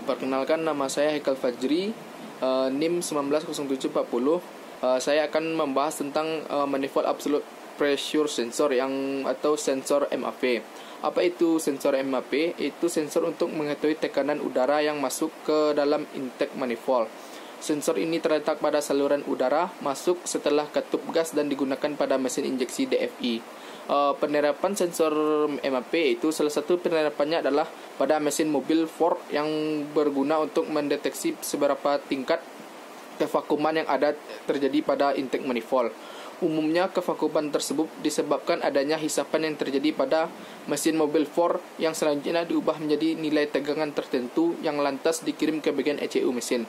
Perkenalkan, nama saya Haikal Fajri, NIM 190740. Saya akan membahas tentang manifold absolute pressure sensor atau sensor MAP. Apa itu sensor MAP? Itu sensor untuk mengetahui tekanan udara yang masuk ke dalam intake manifold. Sensor ini terletak pada saluran udara masuk setelah katup gas dan digunakan pada mesin injeksi DFI. Penerapan sensor MAP itu salah satu penerapannya adalah pada mesin mobil Ford yang berguna untuk mendeteksi seberapa tingkat kevakuman yang ada terjadi pada intake manifold. Umumnya kevakuman tersebut disebabkan adanya hisapan yang terjadi pada mesin mobil Ford yang selanjutnya diubah menjadi nilai tegangan tertentu yang lantas dikirim ke bagian ECU mesin.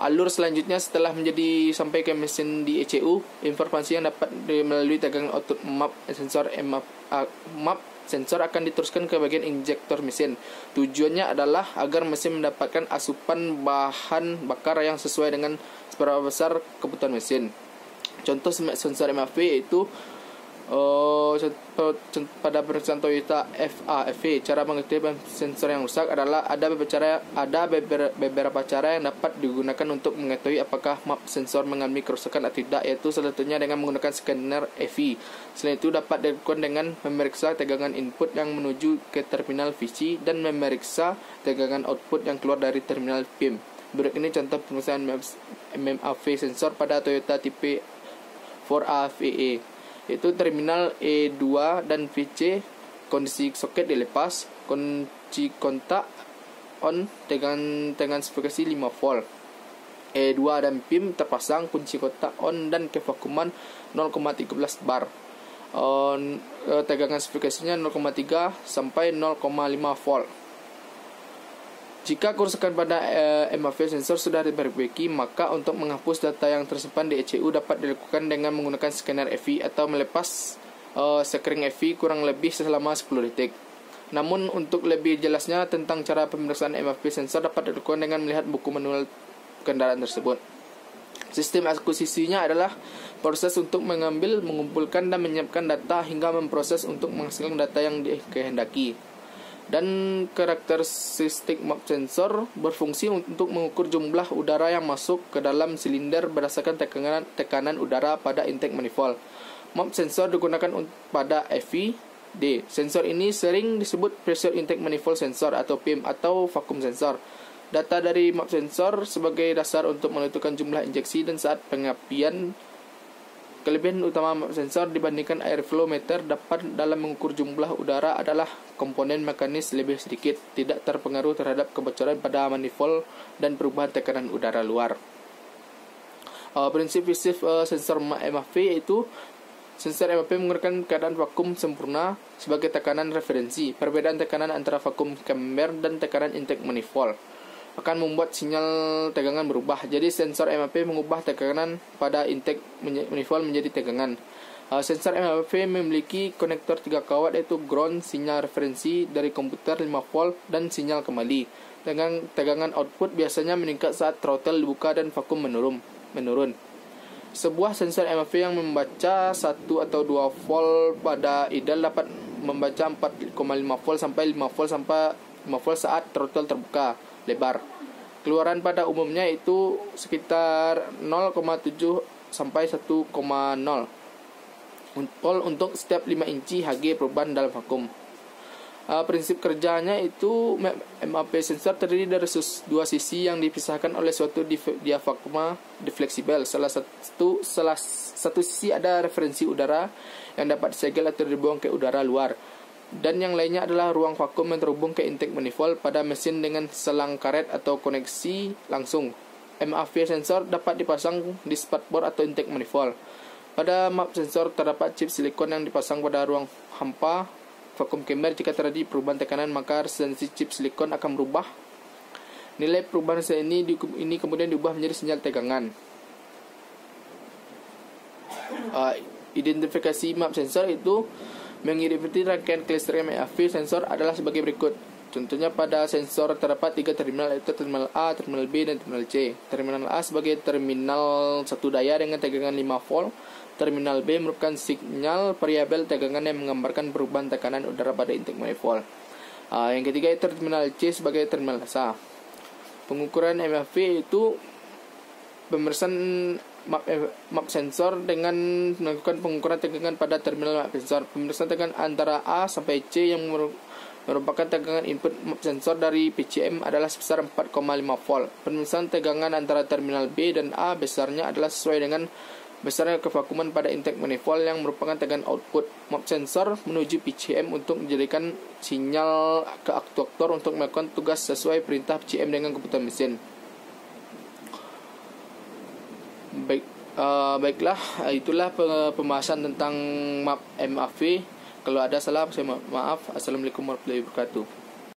Alur selanjutnya setelah sampai ke mesin di ECU, informasi yang dapat melalui tegangan output map sensor akan diteruskan ke bagian injektor mesin. Tujuannya adalah agar mesin mendapatkan asupan bahan bakar yang sesuai dengan seberapa besar kebutuhan mesin. Contoh sensor MAP yaitu pada perusahaan Toyota FAV. Cara mengetahui sensor yang rusak adalah ada beberapa cara yang dapat digunakan untuk mengetahui apakah map sensor mengalami kerusakan atau tidak, yaitu salah satunya dengan menggunakan scanner EV. Selain itu dapat dilakukan dengan memeriksa tegangan input yang menuju ke terminal VC dan memeriksa tegangan output yang keluar dari terminal PIM. Berikut ini contoh penggunaan MAP sensor pada Toyota tipe 4AVE. Yaitu terminal E2 dan VC, kondisi soket dilepas, kunci kontak on, tegangan spesifikasi 5 volt. E2 dan PIM terpasang, kunci kontak on dan kevakuman 0,13 bar. Tegangan spesifikasinya 0,3 sampai 0,5 volt. Jika kerusakan pada MAP sensor sudah diperbaiki, maka untuk menghapus data yang tersimpan di ECU dapat dilakukan dengan menggunakan scanner EV atau melepas sekring EV kurang lebih selama 10 detik. Namun untuk lebih jelasnya tentang cara pemeriksaan MAP sensor dapat dilakukan dengan melihat buku manual kendaraan tersebut. Sistem akuisisinya adalah proses untuk mengumpulkan dan menyiapkan data hingga memproses untuk menghasilkan data yang dikehendaki. Dan karakteristik map sensor berfungsi untuk mengukur jumlah udara yang masuk ke dalam silinder berdasarkan tekanan udara pada intake manifold. Map sensor digunakan pada EV. Sensor ini sering disebut pressure intake manifold sensor atau PIM atau vacuum sensor. Data dari map sensor sebagai dasar untuk menentukan jumlah injeksi dan saat pengapian. Kelebihan utama map sensor dibandingkan airflow meter dalam mengukur jumlah udara adalah komponen mekanis lebih sedikit, tidak terpengaruh terhadap kebocoran pada manifold dan perubahan tekanan udara luar. Prinsip fisik sensor MAP yaitu sensor MAP menggunakan keadaan vakum sempurna sebagai tekanan referensi. Perbedaan tekanan antara vakum chamber dan tekanan intake manifold akan membuat sinyal tegangan berubah. Jadi sensor MAP mengubah tekanan pada intake manifold menjadi tegangan. Sensor MAP memiliki konektor 3 kawat yaitu ground, sinyal referensi dari komputer 5 volt dan sinyal kembali. Dengan tegangan output biasanya meningkat saat throttle dibuka dan vakum menurun. Sebuah sensor MAP yang membaca 1 atau 2 volt pada ideal dapat membaca 4,5 volt sampai 5 volt saat throttle terbuka lebar. Keluaran pada umumnya itu sekitar 0,7 sampai 1,0 volt untuk setiap 5 inci Hg perubahan dalam vakum. Prinsip kerjanya itu MAP sensor terdiri dari dua sisi yang dipisahkan oleh suatu diafragma fleksibel. Salah satu sisi ada referensi udara yang dapat disegel atau dibuang ke udara luar, dan yang lainnya adalah ruang vakum yang terhubung ke intake manifold pada mesin dengan selang karet atau koneksi langsung. MAP sensor dapat dipasang di spatbor atau intake manifold. Pada map sensor terdapat chip silikon yang dipasang pada ruang hampa vakum chamber. Jika terjadi perubahan tekanan, maka resistansi chip silikon akan berubah. Nilai perubahan resistansi ini kemudian diubah menjadi sinyal tegangan. Identifikasi map sensor itu mengidentifikasi rangkaian klastering MAP sensor adalah sebagai berikut. Contohnya pada sensor terdapat 3 terminal, yaitu terminal A, terminal B, dan terminal C. Terminal A sebagai terminal satu daya dengan tegangan 5 volt. Terminal B merupakan sinyal variabel tegangan yang menggambarkan perubahan tekanan udara pada intake manifold. Yang ketiga itu terminal C sebagai terminal dasar. Pengukuran MFV itu pemeriksaan map sensor dengan melakukan pengukuran tegangan pada terminal map sensor. Pemeriksaan tegangan antara A sampai C yang merupakan tegangan input map sensor dari PCM adalah sebesar 4,5 volt. Pemeriksaan tegangan antara terminal B dan A besarnya adalah sesuai dengan besarnya kevakuman pada intake manifold yang merupakan tegangan output map sensor menuju PCM untuk menjadikan sinyal ke aktuator untuk melakukan tugas sesuai perintah PCM dengan komputer mesin. Baiklah, itulah pembahasan tentang map MAV. Kalau ada salah saya maaf. Assalamualaikum warahmatullahi wabarakatuh.